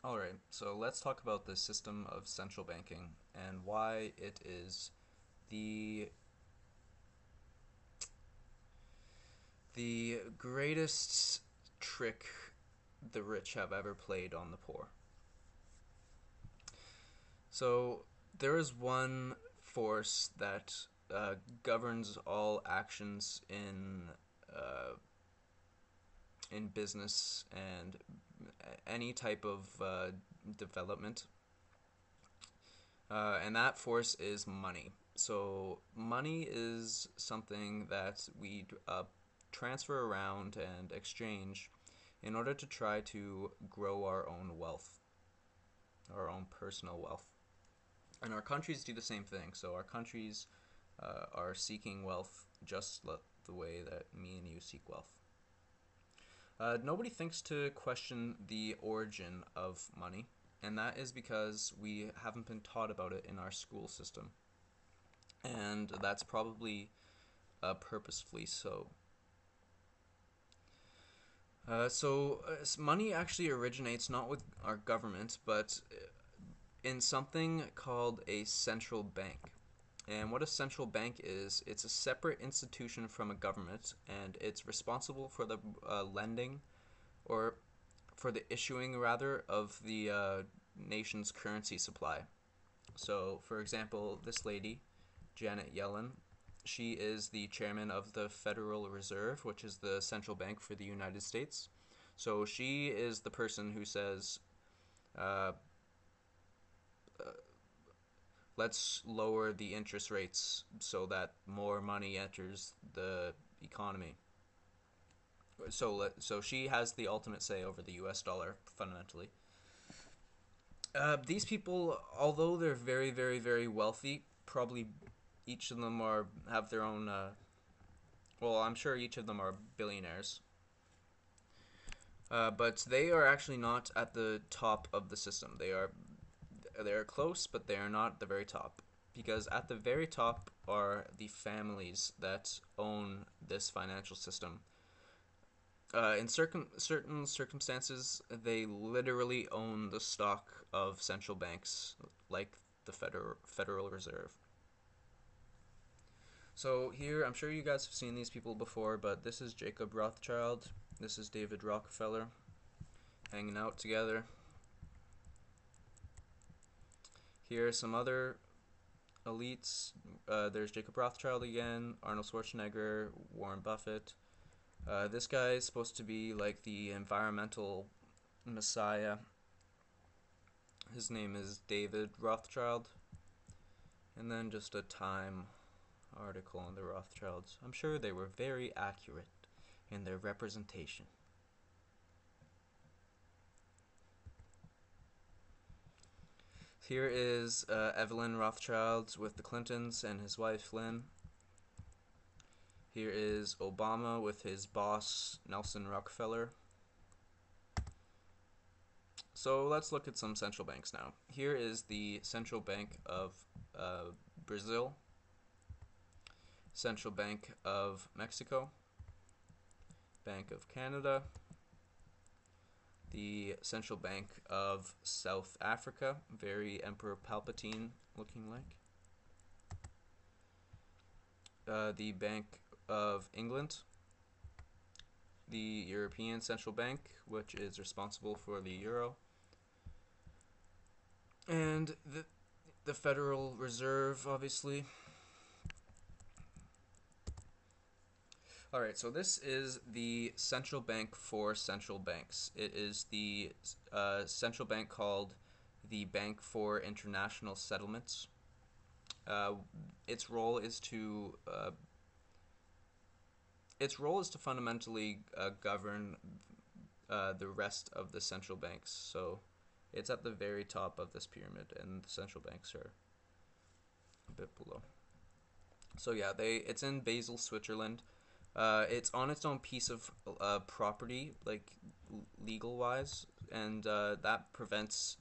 Alright, so let's talk about the system of central banking and why it is the the greatest trick the rich have ever played on the poor. So there is one force that governs all actions uh, in business and any type of development, and that force is money. So money is something that we transfer around and exchange in order to try to grow our own wealth, our own personal wealth. And our countries do the same thing. So our countries are seeking wealth just the way that me and you seek wealth. Nobody thinks to question the origin of money, and that is because we haven't been taught about it in our school system. And that's probably purposefully so. Money actually originates not with our government, but in something called a central bank. And what a central bank is, it's a separate institution from a government, and it's responsible for the lending, or for the issuing rather, of the nation's currency supply. So, for example, this lady, Janet Yellen, she is the chairman of the Federal Reserve, which is the central bank for the United States. So she is the person who says, uh, uh, let's lower the interest rates so that more money enters the economy. So she has the ultimate say over the U.S. dollar fundamentally. These people, although they're very, very, very wealthy, probably each of them are have their own. Well, I'm sure each of them are billionaires, but they are actually not at the top of the system. They are close, but they are not at the very top, because at the very top are the families that own this financial system. In certain circumstances, they literally own the stock of central banks, like the Federal Reserve. So here, I'm sure you guys have seen these people before, but this is Jacob Rothschild. This is David Rockefeller hanging out together. Here are some other elites. There's Jacob Rothschild again, Arnold Schwarzenegger, Warren Buffett. This guy is supposed to be like the environmental messiah. His name is David Rothschild. And then just a Time article on the Rothschilds. I'm sure they were very accurate in their representation. Here is Evelyn Rothschild with the Clintons and his wife Lynn. Here is Obama with his boss Nelson Rockefeller. So let's look at some central banks now. Here is the Central Bank of Brazil, Central Bank of Mexico, Bank of Canada, the Central Bank of South Africa, very Emperor Palpatine looking like, the Bank of England, the European Central Bank, which is responsible for the euro, and the Federal Reserve, obviously. Alright, so this is the central bank for central banks. It is the central bank called the Bank for International Settlements. Uh, its role is to fundamentally govern the rest of the central banks. So it's at the very top of this pyramid, and the central banks are a bit below. So yeah, it's in Basel, Switzerland. It's on its own piece of property, like legal wise, and that prevents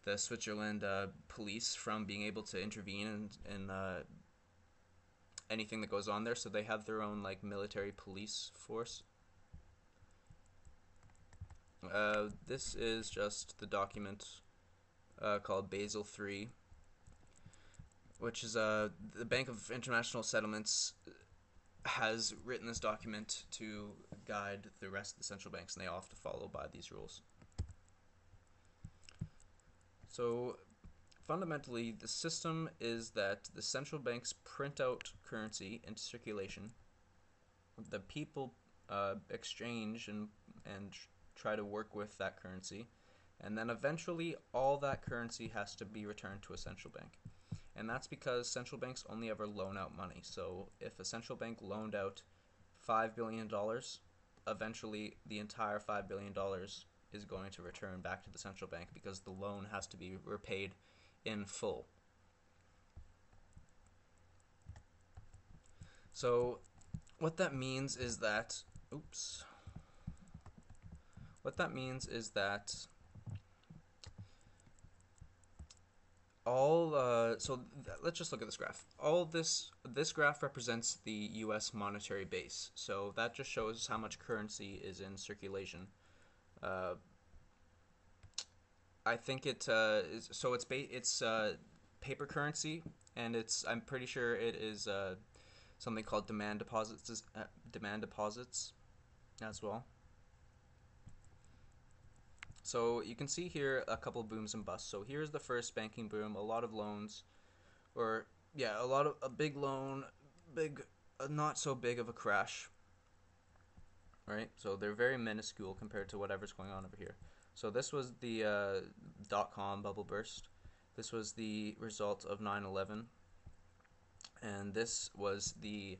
the Switzerland police from being able to intervene in anything that goes on there. So they have their own like military police force. This is just the document called Basel III, which is the Bank of International Settlements has written this document to guide the rest of the central banks, and they all have to follow by these rules. So fundamentally, the system is that the central banks print out currency into circulation. The people exchange and try to work with that currency, and then eventually all that currency has to be returned to a central bank. And that's because central banks only ever loan out money. So if a central bank loaned out $5 billion, eventually the entire $5 billion is going to return back to the central bank because the loan has to be repaid in full. So what that means is that, what that means is that let's just look at this graph. This graph represents the U.S. monetary base. So that just shows how much currency is in circulation. I think it's paper currency, and I'm pretty sure it is something called demand deposits as well. So you can see here a couple of booms and busts. So here's the first banking boom, a lot of loans, a big loan, not so big of a crash, right? So they're very minuscule compared to whatever's going on over here. So this was the dot-com bubble burst. This was the result of 9/11, and this was the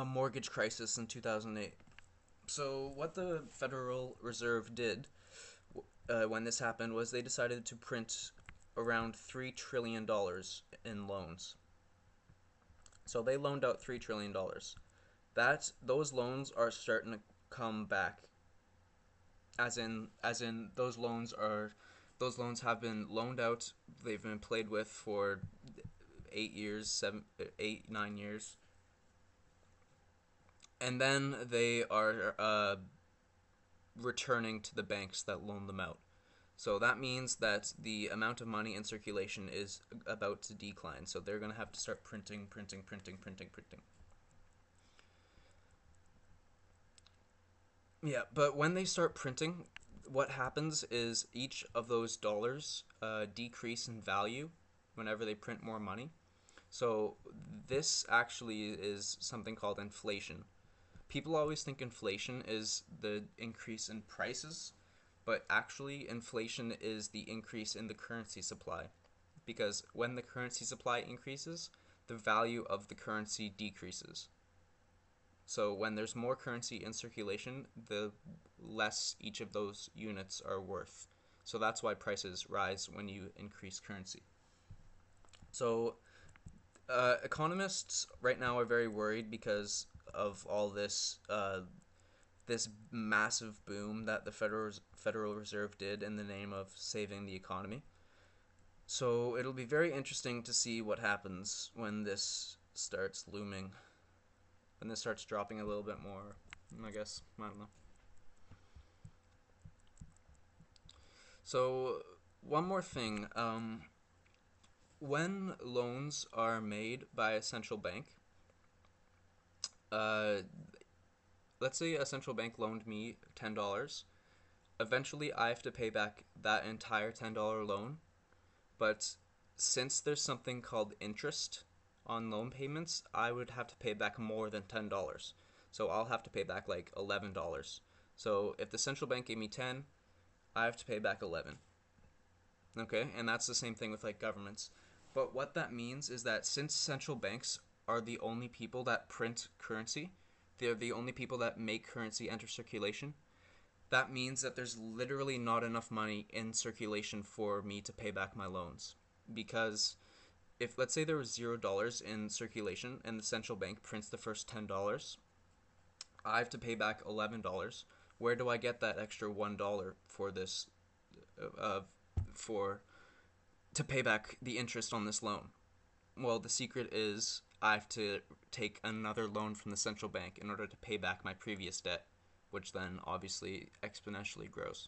mortgage crisis in 2008. So what the Federal Reserve did when this happened was they decided to print around $3 trillion in loans. So they loaned out $3 trillion. Those loans are starting to come back. As in those loans have been loaned out. They've been played with for 8 years, 9 years. And then they are returning to the banks that loaned them out. So that means that the amount of money in circulation is about to decline. So they're going to have to start printing. Yeah, but when they start printing, what happens is each of those dollars decrease in value whenever they print more money. So this actually is something called inflation. People always think inflation is the increase in prices, but actually inflation is the increase in the currency supply. Because when the currency supply increases, the value of the currency decreases. So when there's more currency in circulation, the less each of those units are worth. So that's why prices rise when you increase currency. So economists right now are very worried because of all this this massive boom that the Federal Reserve did in the name of saving the economy. So it'll be very interesting to see what happens when this starts looming, when this starts dropping a little bit more, I guess. I don't know. So one more thing. When loans are made by a central bank, let's say a central bank loaned me $10. Eventually, I have to pay back that entire $10 loan. But since there's something called interest on loan payments, I would have to pay back more than $10. So I'll have to pay back like $11. So if the central bank gave me 10, I have to pay back 11. Okay, and that's the same thing with like governments. But what that means is that since central banks are the only people that print currency, they're the only people that make currency enter circulation, that means that there's literally not enough money in circulation for me to pay back my loans. Because if, let's say there was $0 in circulation and the central bank prints the first $10, I have to pay back $11. Where do I get that extra $1 for this, to pay back the interest on this loan? Well, the secret is I have to take another loan from the central bank in order to pay back my previous debt. which then obviously exponentially grows.